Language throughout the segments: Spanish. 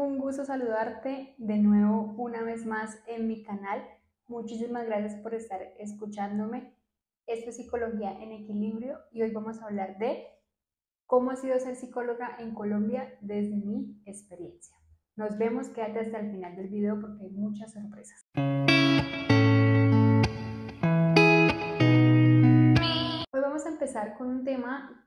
Un gusto saludarte de nuevo una vez más en mi canal. Muchísimas gracias por estar escuchándome. Esto es Psicología en Equilibrio y hoy vamos a hablar de cómo ha sido ser psicóloga en Colombia desde mi experiencia. Nos vemos, quédate hasta el final del video porque hay muchas sorpresas. Hoy vamos a empezar con un tema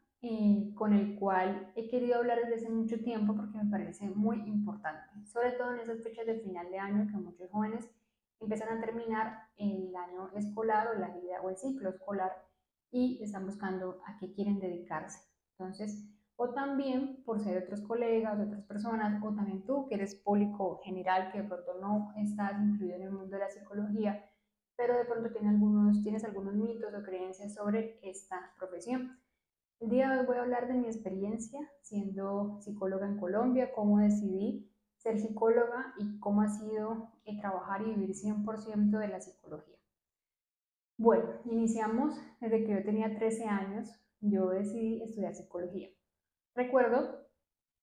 con el cual he querido hablar desde hace mucho tiempo porque me parece muy importante, sobre todo en esas fechas de final de año que muchos jóvenes empiezan a terminar el año escolar o la vida o el ciclo escolar y están buscando a qué quieren dedicarse. Entonces, o también por ser otros colegas, otras personas, o también tú que eres público general, que de pronto no estás incluido en el mundo de la psicología, pero de pronto tienes algunos mitos o creencias sobre esta profesión. El día de hoy voy a hablar de mi experiencia siendo psicóloga en Colombia, cómo decidí ser psicóloga y cómo ha sido trabajar y vivir 100% de la psicología. Bueno, iniciamos desde que yo tenía 13 años, yo decidí estudiar psicología. Recuerdo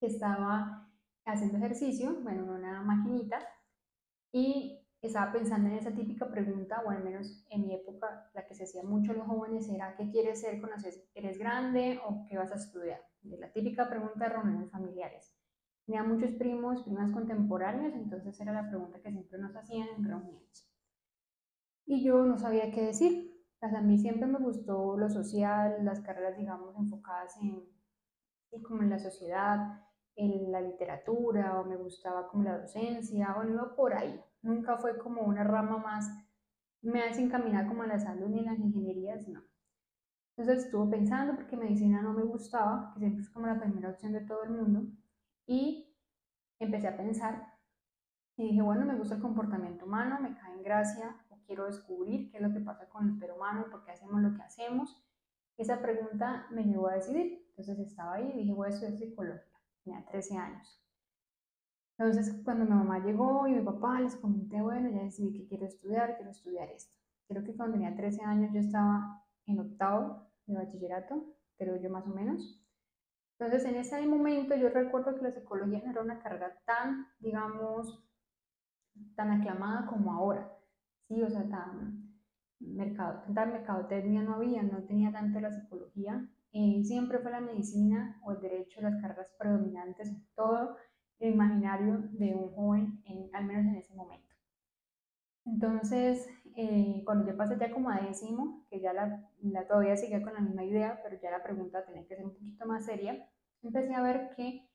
que estaba haciendo ejercicio, bueno, en una maquinita, y estaba pensando en esa típica pregunta, o al menos en mi época, la que se hacía mucho a los jóvenes era ¿qué quieres ser cuando eres grande o qué vas a estudiar? La típica pregunta de reuniones familiares. Tenía muchos primos, primas contemporáneos, entonces era la pregunta que siempre nos hacían en reuniones. Y yo no sabía qué decir. Pues a mí siempre me gustó lo social, las carreras, digamos, enfocadas en, sí, como en la sociedad, en la literatura, o me gustaba como la docencia, o no iba por ahí. Nunca fue como una rama más, me hace encaminar como a la salud ni a las ingenierías, no. Entonces estuve pensando porque medicina no me gustaba, que siempre es como la primera opción de todo el mundo, y empecé a pensar y dije, bueno, me gusta el comportamiento humano, me cae en gracia, o quiero descubrir qué es lo que pasa con el ser humano, por qué hacemos lo que hacemos. Esa pregunta me llevó a decidir. Entonces estaba ahí y dije, voy a estudiar psicología. Tenía 13 años. Entonces, cuando mi mamá llegó y mi papá les comenté, bueno, ya decidí que quiero estudiar esto. Creo que cuando tenía 13 años yo estaba en octavo de bachillerato, creo yo más o menos. Entonces, en ese momento yo recuerdo que la psicología no era una carrera tan, digamos, tan aclamada como ahora, ¿sí? O sea, tanta mercadotecnia no había, no tenía tanto la psicología, siempre fue la medicina o el derecho las carreras predominantes en todo el imaginario de un joven, al menos en ese momento. Entonces, cuando yo pasé ya como a décimo, que ya todavía seguía con la misma idea, pero ya la pregunta tenía que ser un poquito más seria, empecé a ver que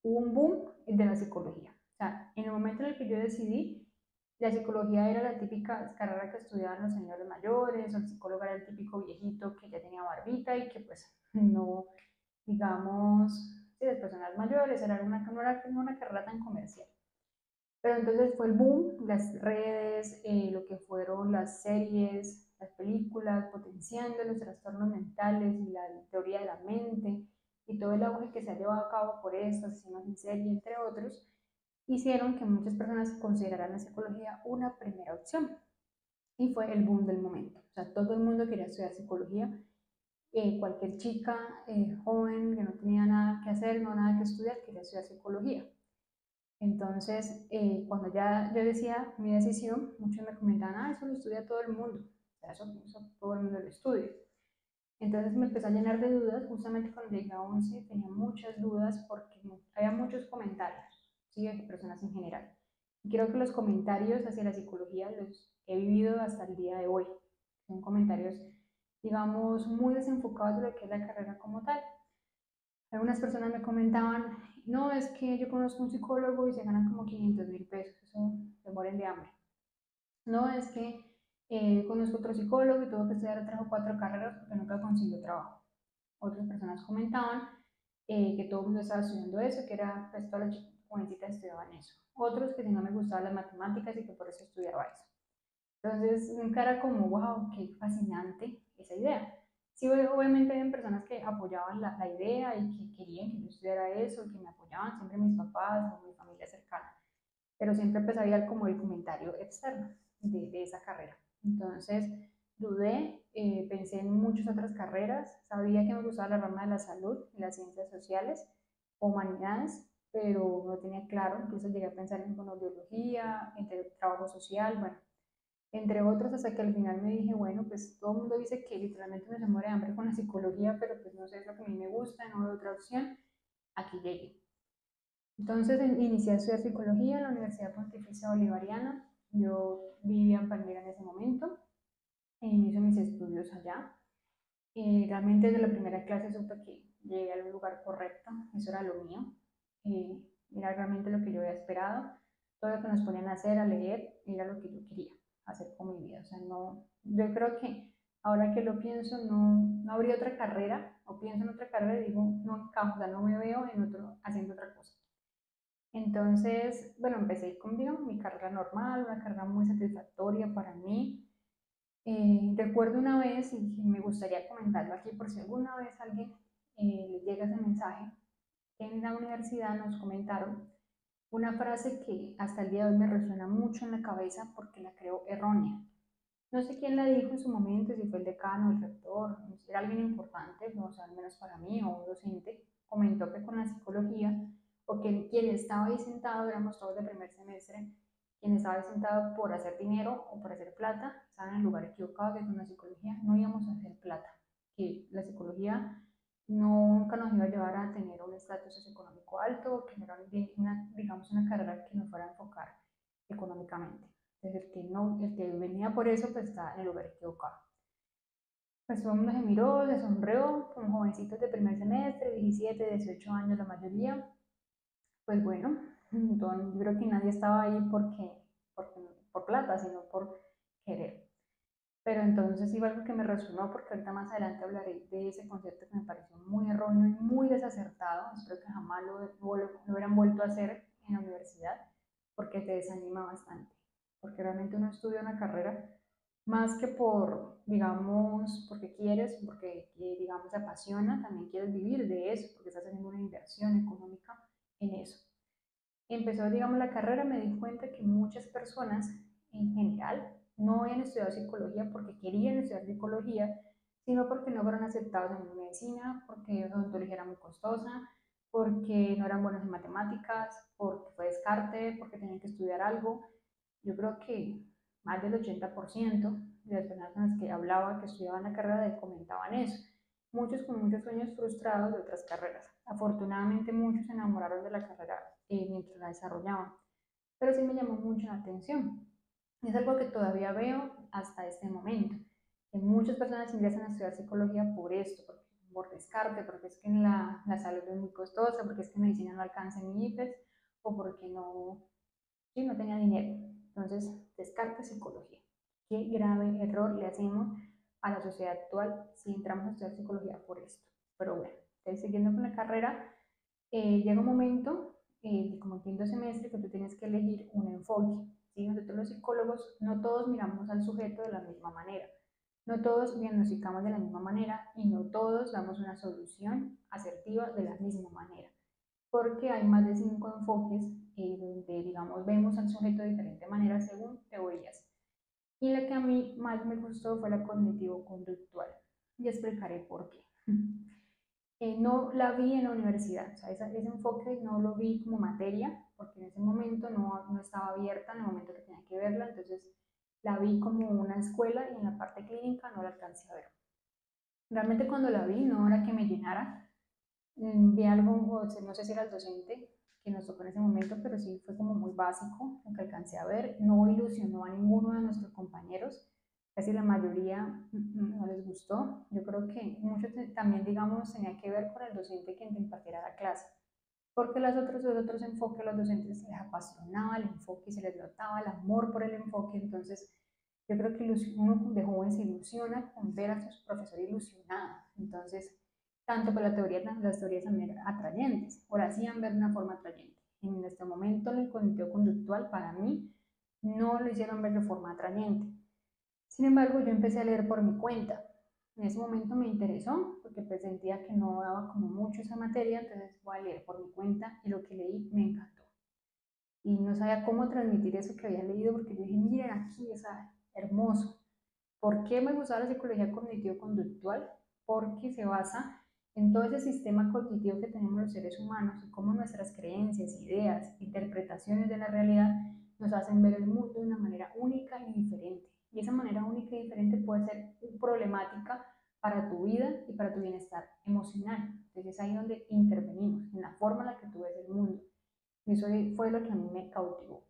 hubo un boom de la psicología. O sea, en el momento en el que yo decidí, la psicología era la típica carrera que estudiaban los señores mayores, o el psicólogo era el típico viejito que ya tenía barbita y que pues no, digamos, sí, las personas mayores, no era una carrera tan comercial. Pero entonces fue el boom, las redes, lo que fueron las series, las películas, potenciando los trastornos mentales y la teoría de la mente y todo el auge que se ha llevado a cabo por eso, asesinos en serie, entre otros, hicieron que muchas personas consideraran la psicología una primera opción. Y fue el boom del momento. O sea, todo el mundo quería estudiar psicología. Cualquier chica joven que no tenía nada que hacer, no nada que estudiar, quería estudiar psicología. Entonces, cuando ya yo decía mi decisión, muchos me comentaban, ah, eso lo estudia todo el mundo, o sea, eso todo el mundo lo estudia. Entonces me empecé a llenar de dudas, justamente cuando llegué a 11 tenía muchas dudas porque había muchos comentarios, ¿sí? De personas en general. Y creo que los comentarios hacia la psicología los he vivido hasta el día de hoy. Son comentarios, digamos, muy desenfocados de lo que es la carrera como tal. Algunas personas me comentaban, no, es que yo conozco un psicólogo y se ganan como 500.000 pesos, eso se mueren de hambre. No, es que conozco otro psicólogo y tuvo que estudiar 3 o 4 carreras porque nunca consiguió trabajo. Otras personas comentaban que todo el mundo estaba estudiando eso, que era, pues todas las jovencitas estudiaban eso. Otros que si no me gustaban las matemáticas y que por eso estudiaba eso. Entonces, nunca era como, wow, qué fascinante esa idea. Sí, obviamente había personas que apoyaban la idea y que querían que yo estudiara eso, y que me apoyaban, siempre mis papás o mi familia cercana, pero siempre pues había como el comentario externo de esa carrera. Entonces, dudé, pensé en muchas otras carreras, sabía que me gustaba la rama de la salud y las ciencias sociales, humanidades, pero no tenía claro, incluso llegué a pensar en fonoaudiología, en trabajo social, bueno, entre otros, hasta que al final me dije, bueno, pues todo el mundo dice que literalmente uno se muere de hambre con la psicología, pero pues no sé, es lo que a mí me gusta, no veo otra opción, aquí llegué. Entonces inicié a estudiar psicología en la Universidad Pontificia Bolivariana, yo vivía en Palmira en ese momento, e inicio mis estudios allá. Realmente desde la primera clase supe que llegué al lugar correcto, eso era lo mío, eh, era realmente lo que yo había esperado, todo lo que nos ponían a hacer, a leer, era lo que yo quería hacer con mi vida, o sea, no, yo creo que ahora que lo pienso, no habría otra carrera, o pienso en otra carrera y digo, no encajo, o sea, no me veo en otro, haciendo otra cosa. Entonces, bueno, empecé con digamos, mi carrera normal, una carrera muy satisfactoria para mí. Recuerdo una vez, y me gustaría comentarlo aquí por si alguna vez alguien le llega ese mensaje, en la universidad nos comentaron una frase que hasta el día de hoy me resuena mucho en la cabeza porque la creo errónea. No sé quién la dijo en su momento, si fue el decano, el rector, si era alguien importante, no, o sea, al menos para mí, o un docente, comentó que con la psicología, o que quien estaba ahí sentado, éramos todos de primer semestre, quien estaba ahí sentado por hacer dinero o por hacer plata, estaban en el lugar equivocado, que con la psicología no íbamos a hacer plata, que la psicología nunca nos iba a llevar a tener un estatus socioeconómico alto, que no era una, digamos, una carrera que nos fuera a enfocar económicamente. Entonces, el que, no, el que venía por eso, pues está en el lugar equivocado. Pues todo el mundo se miró, se sonrió, con jovencitos de primer semestre, 17, 18 años la mayoría. Pues bueno, entonces, yo creo que nadie estaba ahí por plata, sino por querer. Pero entonces sí fue algo que me resonó porque ahorita más adelante hablaré de ese concepto que me pareció muy erróneo y muy desacertado. Espero que jamás lo hubieran vuelto a hacer en la universidad porque te desanima bastante. Porque realmente uno estudia una carrera más que por, digamos, porque quieres, porque, digamos, te apasiona, también quieres vivir de eso, porque estás haciendo una inversión económica en eso. Empezó, digamos, la carrera, me di cuenta que muchas personas en general no habían estudiado psicología porque querían estudiar psicología, sino porque no fueron aceptados en medicina, porque la odontología era muy costosa, porque no eran buenos en matemáticas, porque fue descarte, porque tenían que estudiar algo. Yo creo que más del 80% de las personas con las que hablaba que estudiaban la carrera comentaban eso. Muchos con muchos sueños frustrados de otras carreras. Afortunadamente muchos se enamoraron de la carrera mientras la desarrollaban, pero sí me llamó mucho la atención. Es algo que todavía veo hasta este momento, que muchas personas ingresan a estudiar psicología por esto, por descarte, porque es que la salud es muy costosa, porque es que medicina no alcanza en mi IPES, o porque no, sí, no tenía dinero. Entonces, descarte psicología. Qué grave error le hacemos a la sociedad actual si entramos a estudiar psicología por esto. Pero bueno, siguiendo con la carrera, llega un momento, como en quinto semestre, que tú tienes que elegir un enfoque. ¿Sí? Nosotros los psicólogos no todos miramos al sujeto de la misma manera, no todos diagnosticamos de la misma manera y no todos damos una solución asertiva de la misma manera, porque hay más de 5 enfoques donde, digamos, vemos al sujeto de diferente manera según teorías. Y la que a mí más me gustó fue la cognitivo-conductual. Y explicaré por qué. No la vi en la universidad, o sea, ese enfoque no lo vi como materia, porque en ese momento no estaba abierta en el momento que tenía que verla, entonces la vi como una escuela y en la parte clínica no la alcancé a ver. Realmente cuando la vi no era que me llenara, vi algo, no sé si era el docente que nos tocó en ese momento, pero sí fue como muy básico lo que alcancé a ver, no ilusionó a ninguno de nuestros compañeros, casi la mayoría no les gustó. Yo creo que mucho también, digamos, tenía que ver con el docente que impartiera la clase, porque los otros enfoques, los docentes les apasionaba el enfoque y se les notaba el amor por el enfoque, entonces yo creo que uno de joven se ilusiona con ver a su profesor ilusionado, entonces tanto por la teoría, las teorías también atrayentes, o la hacían ver de una forma atrayente. En este momento el cognitivo conductual para mí no lo hicieron ver de forma atrayente. Sin embargo, yo empecé a leer por mi cuenta. En ese momento me interesó porque pues sentía que no daba como mucho esa materia, entonces voy a leer por mi cuenta y lo que leí me encantó. Y no sabía cómo transmitir eso que había leído porque yo dije, miren aquí, es hermoso. ¿Por qué me gustaba la psicología cognitivo-conductual? Porque se basa en todo ese sistema cognitivo que tenemos los seres humanos y cómo nuestras creencias, ideas, interpretaciones de la realidad nos hacen ver el mundo de una manera única y diferente. Y esa manera única y diferente puede ser problemática para tu vida y para tu bienestar emocional. Entonces es ahí donde intervenimos, en la forma en la que tú ves el mundo. Y eso fue lo que a mí me cautivó,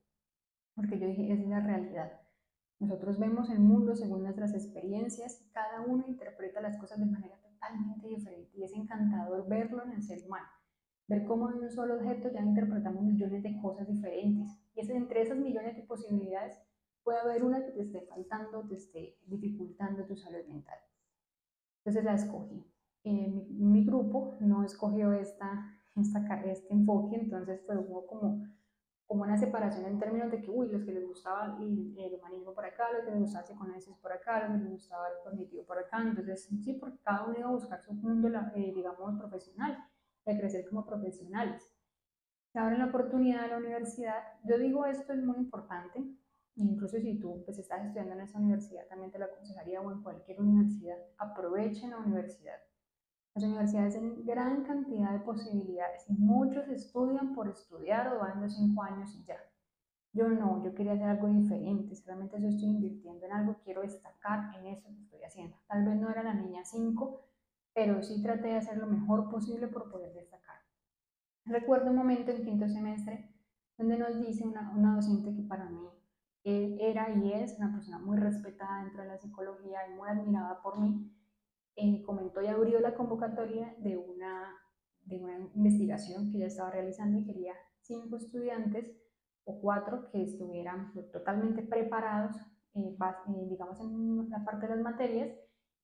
porque yo dije, es la realidad. Nosotros vemos el mundo según nuestras experiencias y cada uno interpreta las cosas de manera totalmente diferente y es encantador verlo en el ser humano, ver cómo en un solo objeto ya interpretamos millones de cosas diferentes y es entre esas millones de posibilidades puede haber una que te esté faltando, te esté dificultando tu salud mental. Entonces la escogí. Mi grupo no escogió este enfoque, entonces fue como una separación en términos de que, uy, los que les gustaba el humanismo por acá, los que les gustaba el psicoanálisis por acá, los que les gustaba el cognitivo por acá, entonces sí, porque cada uno iba a buscar su mundo, digamos, profesional, de crecer como profesionales. Se abre la oportunidad de la universidad. Yo digo esto es muy importante, incluso si tú pues, estás estudiando en esa universidad, también te lo aconsejaría o en cualquier universidad, aprovechen la universidad. Las universidades tienen gran cantidad de posibilidades y muchos estudian por estudiar o van los 5 años y ya. Yo no, yo quería hacer algo diferente, solamente yo estoy invirtiendo en algo, quiero destacar en eso que estoy haciendo. Tal vez no era la niña 5, pero sí traté de hacer lo mejor posible por poder destacar. Recuerdo un momento en quinto semestre donde nos dice una docente que para mí era y es una persona muy respetada dentro de la psicología y muy admirada por mí, comentó y abrió la convocatoria de una investigación que ella estaba realizando y quería 5 estudiantes o 4 que estuvieran totalmente preparados, digamos, en la parte de las materias,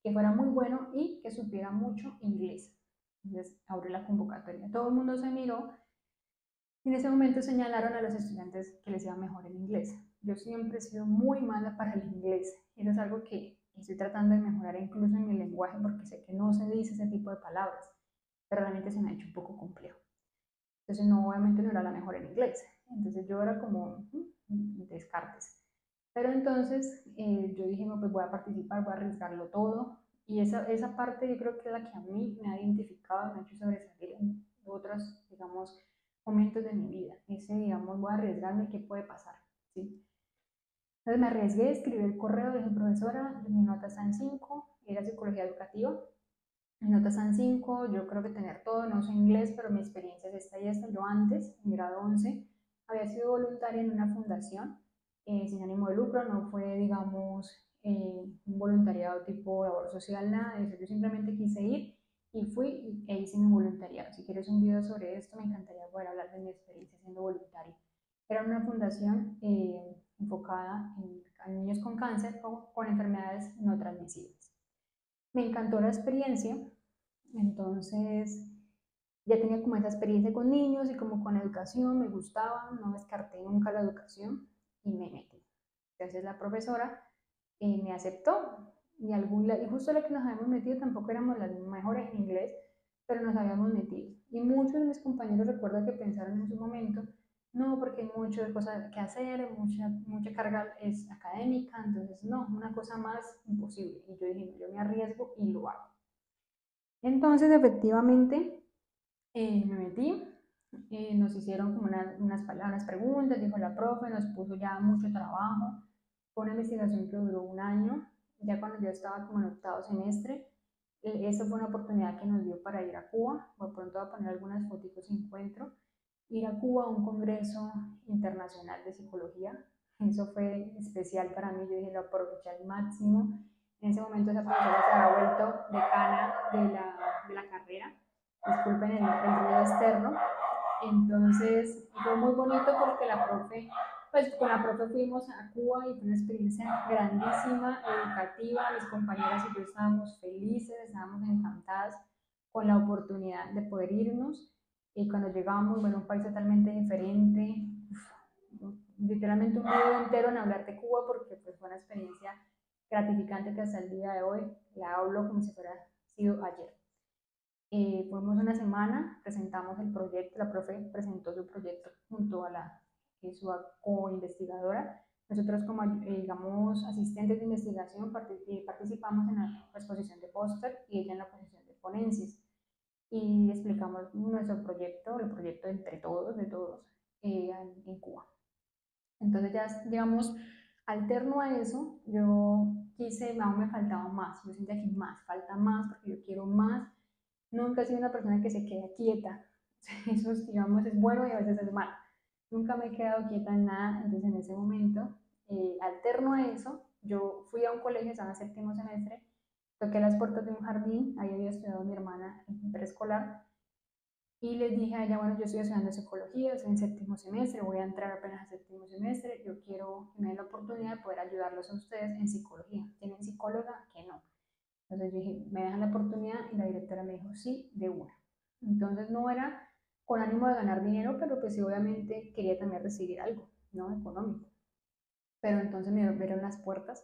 que fuera muy bueno y que supiera mucho inglés. Entonces abrió la convocatoria. Todo el mundo se miró y en ese momento señalaron a los estudiantes que les iba mejor el inglés. Yo siempre he sido muy mala para el inglés. Eso es algo que estoy tratando de mejorar incluso en mi lenguaje porque sé que no se dice ese tipo de palabras, pero realmente se me ha hecho un poco complejo. Entonces, no, obviamente no era la mejor en inglés. Entonces yo era como descartes. Pero entonces yo dije, no, pues voy a participar, voy a arriesgarlo todo. Y esa parte yo creo que es la que a mí me ha identificado, me ha hecho sobresalir en otros, digamos, momentos de mi vida. Ese, digamos, voy a arriesgarme, ¿qué puede pasar? ¿Sí? Entonces me arriesgué, escribí el correo, dije, profesora, mi nota está en 5, era psicología educativa, mi nota está en 5, yo creo que tener todo, no sé inglés, pero mi experiencia es esta y esta. Yo antes, en grado 11, había sido voluntaria en una fundación sin ánimo de lucro, no fue, digamos, un voluntariado tipo labor social, nada de eso. Yo simplemente quise ir y fui e hice mi voluntariado. Si quieres un video sobre esto, me encantaría poder hablar de mi experiencia siendo voluntaria. Era una fundación enfocada en niños con cáncer o con enfermedades no transmisibles. Me encantó la experiencia, entonces ya tenía como esa experiencia con niños y como con educación, me gustaba, no descarté nunca la educación y me metí. Entonces la profesora me aceptó y justo la que nos habíamos metido tampoco éramos las mejores en inglés, pero nos habíamos metido. Y muchos de mis compañeros recuerdo que pensaron en su momento, no, porque hay muchas cosas que hacer, mucha carga es académica, entonces no, una cosa más imposible. Y yo dije, yo me arriesgo y lo hago. Entonces, efectivamente, me metí, nos hicieron como unas preguntas, dijo la profe, nos puso ya mucho trabajo. Fue una investigación que duró un año, ya cuando yo estaba como en octavo semestre. Esa fue una oportunidad que nos dio para ir a Cuba. Por pronto voy a poner algunas fotos si encuentro. Ir a Cuba a un congreso internacional de psicología. Eso fue especial para mí, yo dije, lo aproveché al máximo. En ese momento esa profesora se había vuelto decana de la carrera, disculpen el ruido externo. Entonces fue muy bonito porque la profe, pues con la profe fuimos a Cuba y fue una experiencia grandísima, educativa. Mis compañeras y yo estábamos felices, estábamos encantadas con la oportunidad de poder irnos. Y cuando llegamos, bueno, un país totalmente diferente, literalmente un video entero en hablar de Cuba porque pues, fue una experiencia gratificante que hasta el día de hoy la hablo como si fuera sido ayer. Fuimos una semana, presentamos el proyecto, la profe presentó su proyecto junto a su co-investigadora. Nosotros como, digamos, asistentes de investigación participamos en la exposición de póster y ella en la posición de ponencias. y explicamos nuestro proyecto, el proyecto entre todos, de todos, en Cuba. Entonces ya, digamos, alterno a eso, yo quise, aún me faltaba más, yo sentía que más, falta más, porque yo quiero más. Nunca he sido una persona que se queda quieta, eso es, digamos, es bueno y a veces es malo. Nunca me he quedado quieta en nada, entonces en ese momento, alterno a eso, yo fui a un colegio, estaba en séptimo semestre, toqué las puertas de un jardín, ahí había estudiado mi hermana en preescolar, y les dije a ella, bueno, yo estoy estudiando psicología, estoy en séptimo semestre, voy a entrar apenas a séptimo semestre, yo quiero que me den la oportunidad de poder ayudarlos a ustedes en psicología. ¿Tienen psicóloga? Que no. Entonces yo dije, me dejan la oportunidad y la directora me dijo, sí, de una. Entonces no era con ánimo de ganar dinero, pero pues sí, obviamente quería también recibir algo, ¿no? Económico. Pero entonces me abrieron las puertas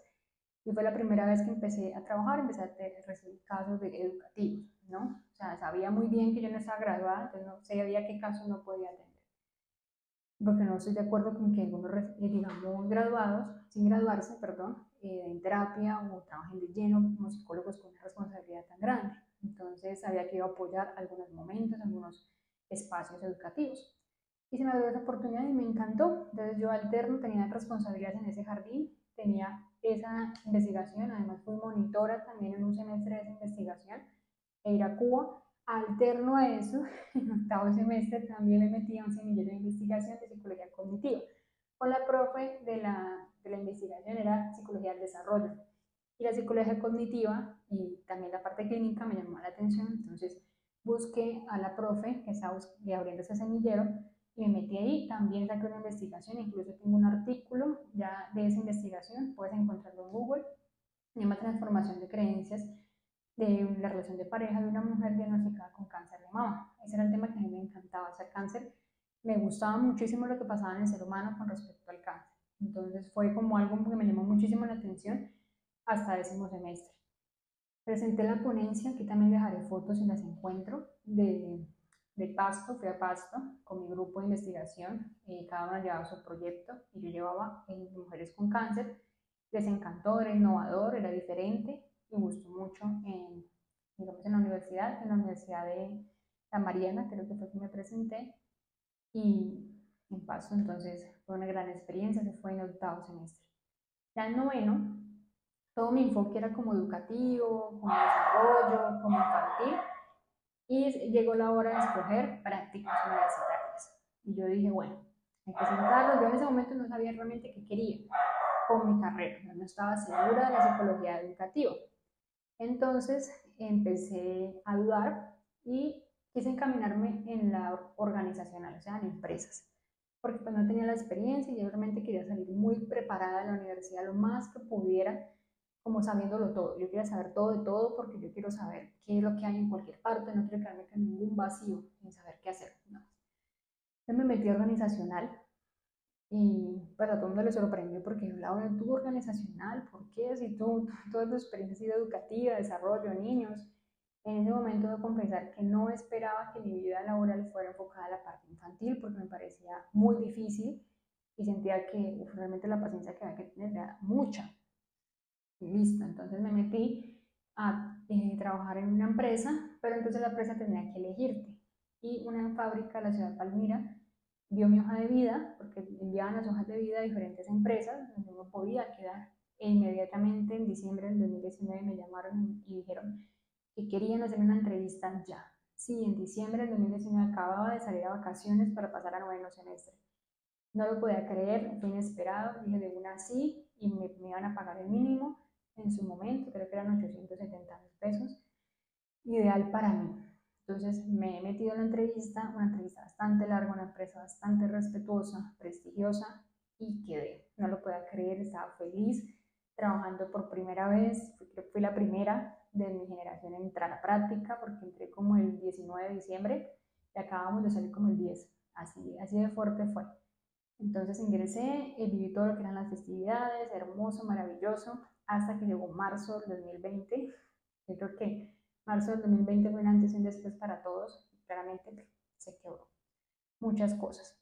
y fue la primera vez que empecé a trabajar, empecé a recibir casos educativos, ¿no? O sea, sabía muy bien que yo no estaba graduada, entonces no sabía qué casos no podía atender. Porque no estoy de acuerdo con que algunos, digamos, graduados, sin graduarse, perdón, en terapia o trabajen de lleno como psicólogos con una responsabilidad tan grande. Entonces, había que apoyar algunos momentos, algunos espacios educativos. Y se me dio esa oportunidad y me encantó. Entonces, yo alterno, tenía responsabilidades en ese jardín, tenía esa investigación, además fui monitora también en un semestre de esa investigación, e ir a Cuba. Alterno a eso, en octavo semestre también me metí a un semillero de investigación de psicología cognitiva. Con la profe de la investigación era psicología del desarrollo. Y la psicología cognitiva y también la parte clínica me llamó la atención, entonces busqué a la profe que estaba abriendo ese semillero y me metí ahí, también saqué una investigación, incluso tengo un artículo ya de esa investigación, puedes encontrarlo en Google, se llama Transformación de creencias de la relación de pareja de una mujer diagnosticada con cáncer de mama. Ese era el tema que a mí me encantaba, hacer cáncer. Me gustaba muchísimo lo que pasaba en el ser humano con respecto al cáncer. Entonces fue como algo que me llamó muchísimo la atención hasta décimo semestre. Presenté la ponencia, aquí también dejaré fotos si las encuentro, de Pasto, fui a Pasto con mi grupo de investigación, cada una llevaba su proyecto y yo llevaba en mujeres con cáncer, les encantó, era innovador, era diferente y gustó mucho en, digamos, en la Universidad de La Mariana, creo que fue que me presenté, y en Pasto, entonces fue una gran experiencia, se fue en octavo semestre. Ya en noveno, todo mi enfoque era como educativo, como desarrollo, como infantil, y llegó la hora de escoger prácticas universitarias. Y yo dije, bueno, hay que sentarlo. Yo en ese momento no sabía realmente qué quería con mi carrera, no estaba segura de la psicología educativa. Entonces empecé a dudar y quise encaminarme en la organizacional, o sea, en empresas, porque pues no tenía la experiencia y yo realmente quería salir muy preparada de la universidad lo más que pudiera, como sabiéndolo todo. Yo quería saber todo de todo porque yo quiero saber qué es lo que hay en cualquier parte, no quiero quedarme con ningún vacío sin saber qué hacer. No. Entonces me metí a organizacional y pues a todo el mundo le sorprendió porque yo, Laura, tú organizacional, ¿por qué? Si tú, toda tu experiencia ha sido educativa, desarrollo, niños. En ese momento debo confesar que no esperaba que mi vida laboral fuera enfocada a la parte infantil porque me parecía muy difícil y sentía que realmente la paciencia que había que tener era mucha. Y listo, entonces me metí a trabajar en una empresa, pero entonces la empresa tenía que elegirte. Y una fábrica de la ciudad de Palmira vio mi hoja de vida, porque enviaban las hojas de vida a diferentes empresas donde uno podía quedar. E inmediatamente en diciembre del 2019 me llamaron y dijeron que querían hacer una entrevista ya. Sí, en diciembre del 2019 acababa de salir a vacaciones para pasar a noveno semestre. No lo podía creer, fue inesperado, dije de una sí y me iban a pagar el mínimo en su momento, creo que eran 870.000 pesos, ideal para mí. Entonces me he metido en la entrevista, una entrevista bastante larga, una empresa bastante respetuosa, prestigiosa, y quedé. No lo podía creer, estaba feliz trabajando por primera vez. Fui la primera de mi generación en entrar a práctica porque entré como el 19 de diciembre y acabamos de salir como el 10. Así de fuerte fue. Entonces ingresé, viví todo lo que eran las festividades, hermoso, maravilloso, hasta que llegó marzo del 2020. Yo creo que marzo del 2020 fue un antes y un después para todos. Claramente se quebró muchas cosas.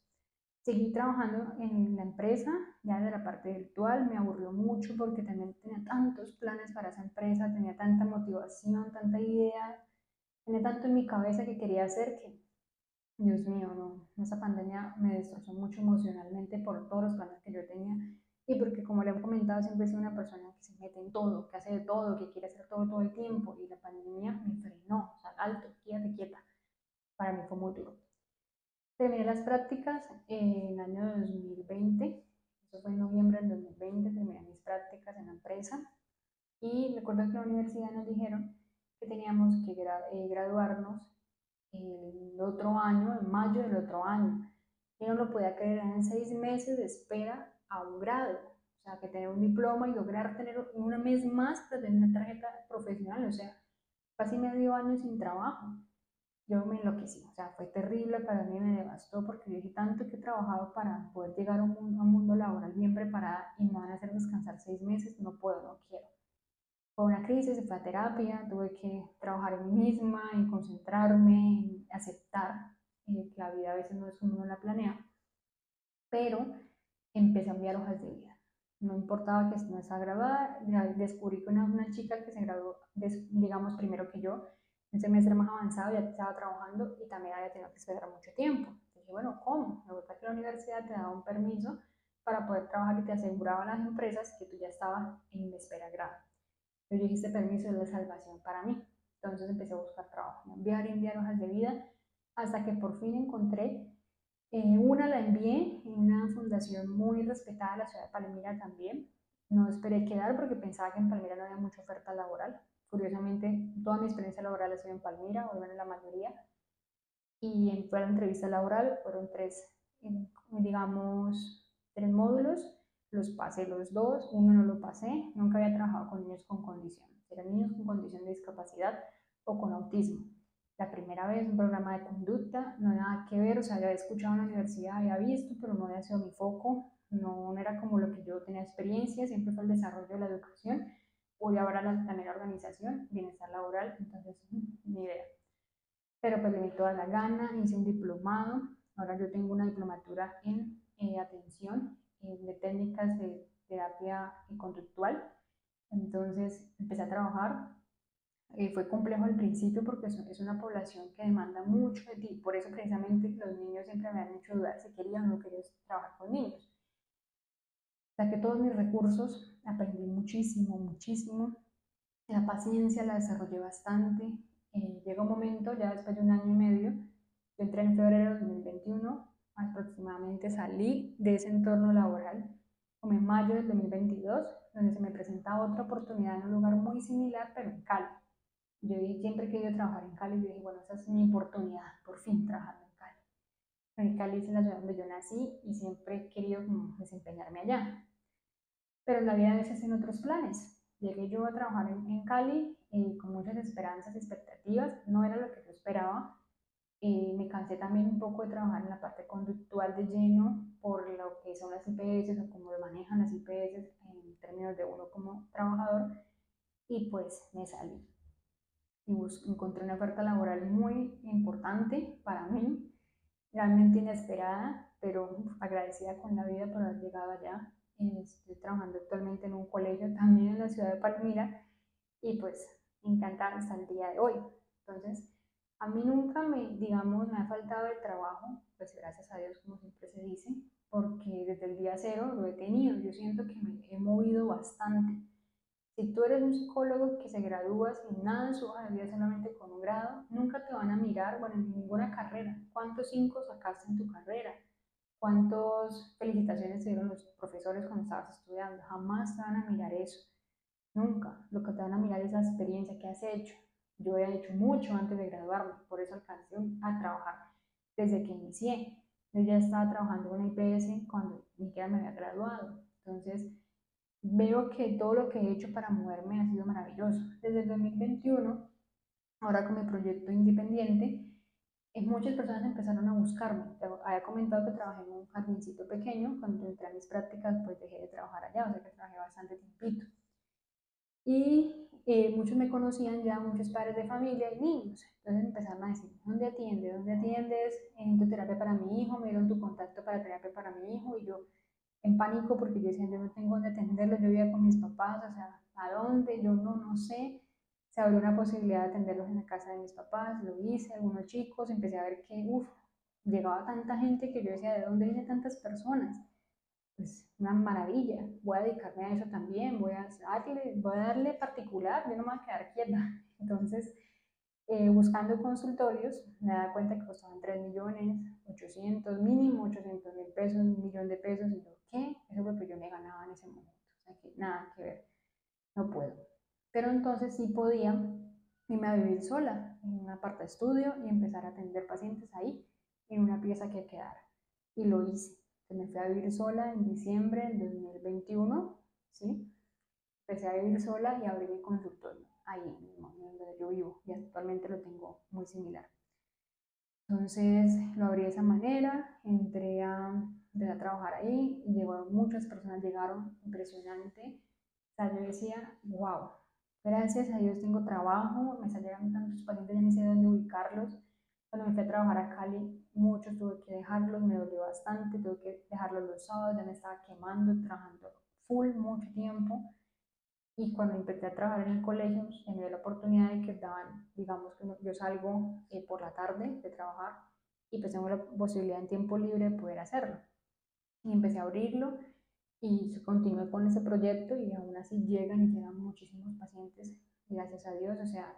Seguí trabajando en la empresa, ya de la parte virtual, me aburrió mucho porque también tenía tantos planes para esa empresa, tenía tanta motivación, tanta idea. tenía tanto en mi cabeza que quería hacer que, Dios mío, no, esa pandemia me destrozó mucho emocionalmente por todos los planes que yo tenía y porque, como le he comentado, siempre he sido una persona que se mete en todo, que hace de todo, que quiere hacer todo todo el tiempo y la pandemia me frenó, o sea, alto, quédate quieta, para mí fue muy duro. Terminé las prácticas en el año 2020, eso fue en noviembre del 2020, terminé mis prácticas en la empresa y recuerdo que en la universidad nos dijeron que teníamos que graduarnos el otro año, en mayo del otro año. Yo no lo podía creer, eran 6 meses de espera a un grado, o sea, que tener un diploma y lograr tener un mes más para tener una tarjeta profesional, o sea, casi medio año sin trabajo. Yo me enloquecí, o sea, fue terrible para mí, me devastó porque yo dije tanto que he trabajado para poder llegar a un mundo laboral bien preparada y me van a hacer descansar 6 meses, no puedo, no quiero. Fue una crisis, fue a terapia, tuve que trabajar en mí misma, en concentrarme, en aceptar que la vida a veces no es como uno la planea, pero empecé a enviar hojas de vida. No importaba que no estaba graduada, descubrí que una chica que se graduó, digamos, primero que yo, un semestre más avanzado, ya estaba trabajando y también había tenido que esperar mucho tiempo. Dije, bueno, ¿cómo? Me gusta que la universidad te daba un permiso para poder trabajar y te aseguraba a las empresas que tú ya estabas en espera de grado. Yo dije, este permiso es la salvación para mí. Entonces empecé a buscar trabajo, enviar y enviar hojas de vida, hasta que por fin encontré una. La envié en una fundación muy respetada de la ciudad de Palmira también. No esperé quedar porque pensaba que en Palmira no había mucha oferta laboral. Curiosamente, toda mi experiencia laboral ha sido en Palmira, o bueno, la mayoría. Y fue la entrevista laboral, fueron tres, digamos, tres módulos. Los pasé los dos, uno no lo pasé. Nunca había trabajado con niños con condición. Eran niños con condición de discapacidad o con autismo. La primera vez un programa de conducta, no nada que ver, o sea, ya había escuchado en la universidad, había visto, pero no había sido mi foco, no era como lo que yo tenía experiencia, siempre fue el desarrollo de la educación, hoy ahora también la organización, bienestar laboral, entonces ni idea. Pero pues le di toda la gana, hice un diplomado, ahora yo tengo una diplomatura en atención de técnicas de terapia conductual, entonces empecé a trabajar. Fue complejo al principio porque es una población que demanda mucho de ti, por eso precisamente los niños siempre me han hecho dudar si quería o no quería trabajar con niños. Saqué todos mis recursos, aprendí muchísimo, muchísimo, la paciencia la desarrollé bastante. Llega un momento, ya después de un año y medio, yo entré en febrero de 2021, aproximadamente salí de ese entorno laboral como en mayo del 2022, donde se me presenta otra oportunidad en un lugar muy similar, pero en Cali. Yo dije, siempre he querido trabajar en Cali, y dije, bueno, esa es mi oportunidad, por fin trabajando en Cali. En Cali es la ciudad donde yo nací y siempre he querido como, desempeñarme allá. Pero en la vida a veces en otros planes. Llegué yo a trabajar en Cali con muchas esperanzas y expectativas, no era lo que yo esperaba. Me cansé también un poco de trabajar en la parte conductual de lleno por lo que son las IPS o cómo lo manejan las IPS en términos de uno como trabajador y pues me salí y encontré una oferta laboral muy importante para mí, realmente inesperada, pero agradecida con la vida por haber llegado allá. Estoy trabajando actualmente en un colegio también en la ciudad de Palmira y pues encantada hasta el día de hoy. Entonces, a mí nunca digamos, me ha faltado el trabajo, pues gracias a Dios, como siempre se dice, porque desde el día cero lo he tenido. Yo siento que me he movido bastante. Si tú eres un psicólogo que se gradúa sin nada en su hoja de vida, solamente con un grado, nunca te van a mirar, bueno, en ninguna carrera. ¿Cuántos cinco sacaste en tu carrera? ¿Cuántas felicitaciones te dieron los profesores cuando estabas estudiando? Jamás te van a mirar eso. Nunca. Lo que te van a mirar es la experiencia que has hecho. Yo he hecho mucho antes de graduarme, por eso alcancé a trabajar desde que inicié. Yo ya estaba trabajando en una IPS cuando ni siquiera me había graduado. Entonces, veo que todo lo que he hecho para moverme ha sido maravilloso. Desde el 2021, ahora con mi proyecto independiente, muchas personas empezaron a buscarme. Había comentado que trabajé en un jardincito pequeño, cuando entré a mis prácticas, pues dejé de trabajar allá, o sea que trabajé bastante tiempito. Y muchos me conocían ya, muchos padres de familia y niños. Entonces empezaron a decir, ¿dónde atiendes? ¿Dónde atiendes? En tu terapia para mi hijo, me dieron tu contacto para terapia para mi hijo y yo en pánico porque yo decía, yo no tengo dónde atenderlo, yo vivía con mis papás, o sea, ¿a dónde? Yo no sé. se abrió una posibilidad de atenderlos en la casa de mis papás, lo hice, algunos chicos, empecé a ver que, uff, llegaba tanta gente que yo decía, ¿de dónde vienen tantas personas? Pues una maravilla, voy a dedicarme a eso también, voy a darle particular, yo no me voy a quedar quieta. Entonces, buscando consultorios, me daba cuenta que costaban 3 millones, 800, mínimo 800.000 pesos, 1 millón de pesos, y yo, ¿qué? Eso es lo que yo me ganaba en ese momento, o sea que nada que ver, no puedo. Pero entonces sí podía irme a vivir sola en un aparta estudio y empezar a atender pacientes ahí, en una pieza que quedara. Y lo hice. Me fui a vivir sola en diciembre del 2021, ¿sí? Empecé a vivir sola y abrí mi consultorio ahí mismo, donde yo vivo, y actualmente lo tengo muy similar. Entonces lo abrí de esa manera, empecé a trabajar ahí, y llegó, muchas personas llegaron, impresionante. O sea, yo decía, wow, gracias a Dios tengo trabajo, me están llegando tantos pacientes, ya ni sé dónde ubicarlos. Cuando me fui a trabajar a Cali, muchos tuve que dejarlos, me dolió bastante, tuve que dejarlos los sábados, ya me estaba quemando, trabajando full mucho tiempo. Y cuando empecé a trabajar en el colegio, me dio la oportunidad de que daban, digamos que yo salgo por la tarde de trabajar y pues tengo la posibilidad en tiempo libre de poder hacerlo. Y empecé a abrirlo y continué con ese proyecto y aún así llegan muchísimos pacientes, gracias a Dios. O sea,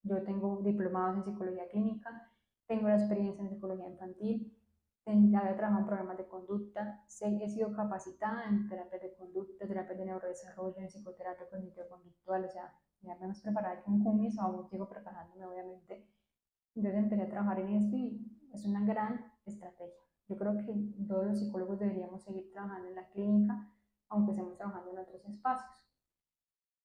yo tengo diplomados en psicología clínica, tengo la experiencia en psicología infantil, había trabajado en programas de conducta, he sido capacitada en terapias de conducta, terapias de neurodesarrollo, en psicoterapia cognitivo-conductual, o sea, ya me más preparada que un cumis, aún sigo preparándome obviamente. Entonces empecé a trabajar en esto y es una gran estrategia. Yo creo que todos los psicólogos deberíamos seguir trabajando en la clínica, aunque estemos trabajando en otros espacios.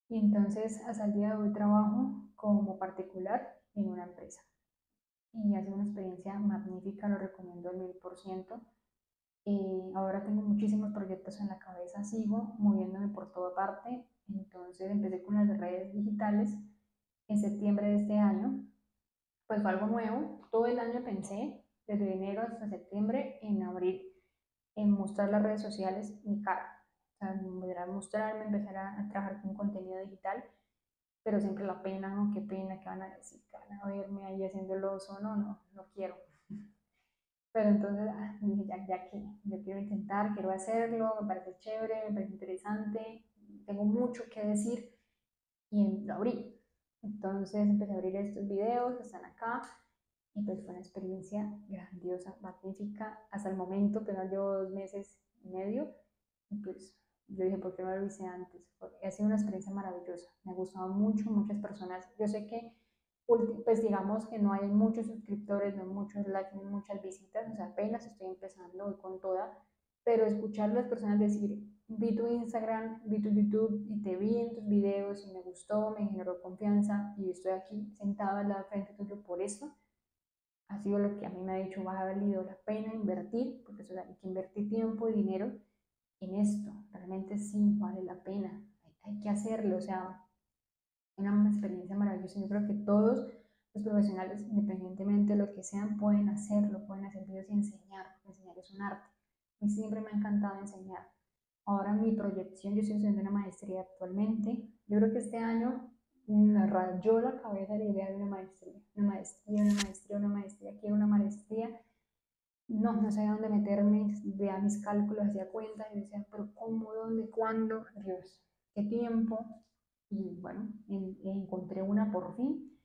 Y entonces hasta el día de hoy trabajo como particular en una empresa. Y ha sido una experiencia magnífica, lo recomiendo al 1000%. Ahora tengo muchísimos proyectos en la cabeza, sigo moviéndome por toda parte. Entonces empecé con las redes digitales en septiembre de este año, pues fue algo nuevo. Todo el año pensé, desde enero hasta septiembre, en abrir, en mostrar las redes sociales mi cara. O sea, empezar a mostrarme, empezar a trabajar con contenido digital, pero siempre la pena, ¿no? Qué pena, ¿qué van a decir? ¿Qué van a verme ahí haciendo el oso? No, no, no quiero. Pero entonces dije, ya que yo quiero intentar, quiero hacerlo, me parece chévere, me parece interesante, tengo mucho que decir y lo abrí. Entonces empecé a abrir estos videos que están acá y pues fue una experiencia grandiosa, magnífica. Hasta el momento, pero llevo 2 meses y medio, y pues yo dije, ¿por qué no lo hice antes? Porque ha sido una experiencia maravillosa, me ha gustado mucho, muchas personas. Yo sé que, pues digamos que no hay muchos suscriptores, no hay muchos likes, no hay muchas visitas, o sea, apenas estoy empezando, voy con toda, pero escuchar a las personas decir, vi tu Instagram, vi tu YouTube y te vi en tus videos y me gustó, me generó confianza y estoy aquí sentada al lado frente tuyo por esto, ha sido lo que a mí me ha dicho, ha valido la pena invertir, porque eso hay que invertir tiempo y dinero en esto, realmente sí vale la pena, hay que hacerlo, o sea, una experiencia maravillosa. Yo creo que todos los profesionales, independientemente de lo que sean, pueden hacerlo, pueden hacer videos y enseñar, porque enseñar es un arte. A mí siempre me ha encantado enseñar. Ahora mi proyección, yo estoy haciendo una maestría actualmente. Yo creo que este año me rayó la cabeza la idea de una maestría, una maestría, una maestría, una maestría, quiero una maestría. No, no sabía dónde meterme, veía mis cálculos, hacía cuentas y decía, pero ¿cómo, dónde, cuándo? Dios, ¿qué tiempo? Y bueno, encontré una por fin.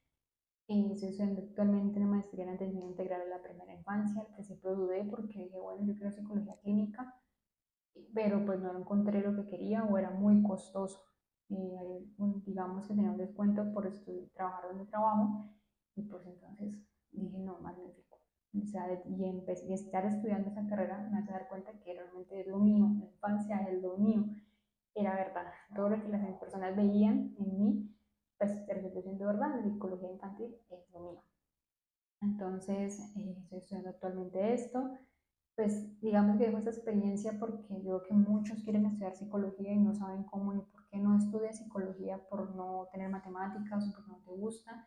Estoy estudiando actualmente una maestría en atención integral a la primera infancia. Al principio dudé porque dije, bueno, yo quiero psicología clínica, pero pues no encontré lo que quería o era muy costoso. Digamos que tenía un descuento por trabajar donde trabajo y pues entonces dije, no, magnífico. O sea, y empecé a estar estudiando esa carrera, me hace dar cuenta que realmente es lo mío, la infancia es lo mío, era verdad. Todo lo que las personas veían en mí, pues resultó siendo verdad, la psicología infantil es lo mío. Entonces, estoy estudiando actualmente esto, pues digamos que dejo esta experiencia porque veo que muchos quieren estudiar psicología y no saben cómo ni por qué no estudias psicología por no tener matemáticas o porque no te gusta,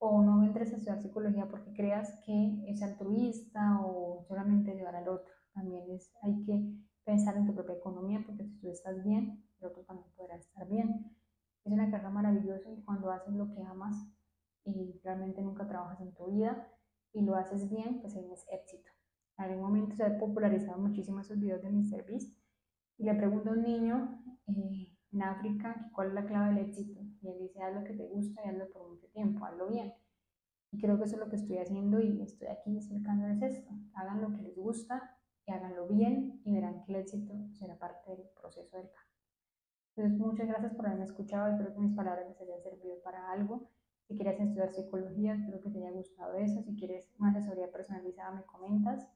o no entres a estudiar psicología porque creas que es altruista o solamente ayudar al otro. También hay que pensar en tu propia economía porque si tú estás bien, el otro también podrá estar bien. Es una carrera maravillosa y cuando haces lo que amas y realmente nunca trabajas en tu vida y lo haces bien, pues tienes éxito. En algún momento se ha popularizado muchísimo esos videos de MrBeast y le pregunta a un niño en África cuál es la clave del éxito y él dice, haz lo que te gusta y hazlo por mucho tiempo, hazlo bien. Y creo que eso es lo que estoy haciendo y estoy aquí explicándoles esto. Hagan lo que les gusta y háganlo bien y verán que el éxito será parte del proceso del cambio. Entonces, muchas gracias por haberme escuchado. Espero que mis palabras les hayan servido para algo. Si quieres estudiar psicología, espero que te haya gustado eso. Si quieres una asesoría personalizada, me comentas.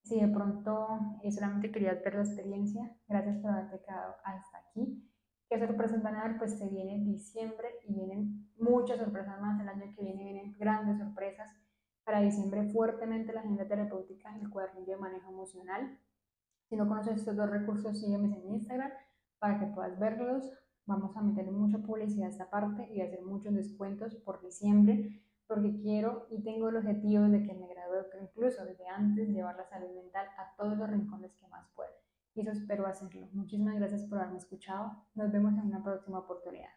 Si de pronto solamente querías ver la experiencia, gracias por haberte quedado hasta aquí. ¿Qué sorpresas van a dar? Pues se viene diciembre y vienen muchas sorpresas más. El año que viene vienen grandes sorpresas. Para diciembre fuertemente la agenda terapéutica, el cuadernillo de manejo emocional. Si no conoces estos dos recursos, sígueme en Instagram para que puedas verlos. Vamos a meter mucha publicidad a esta parte y hacer muchos descuentos por diciembre, porque quiero y tengo el objetivo de que me gradúe, incluso desde antes, llevar la salud mental a todos los rincones que más pueda. Y eso espero hacerlo. Muchísimas gracias por haberme escuchado. Nos vemos en una próxima oportunidad.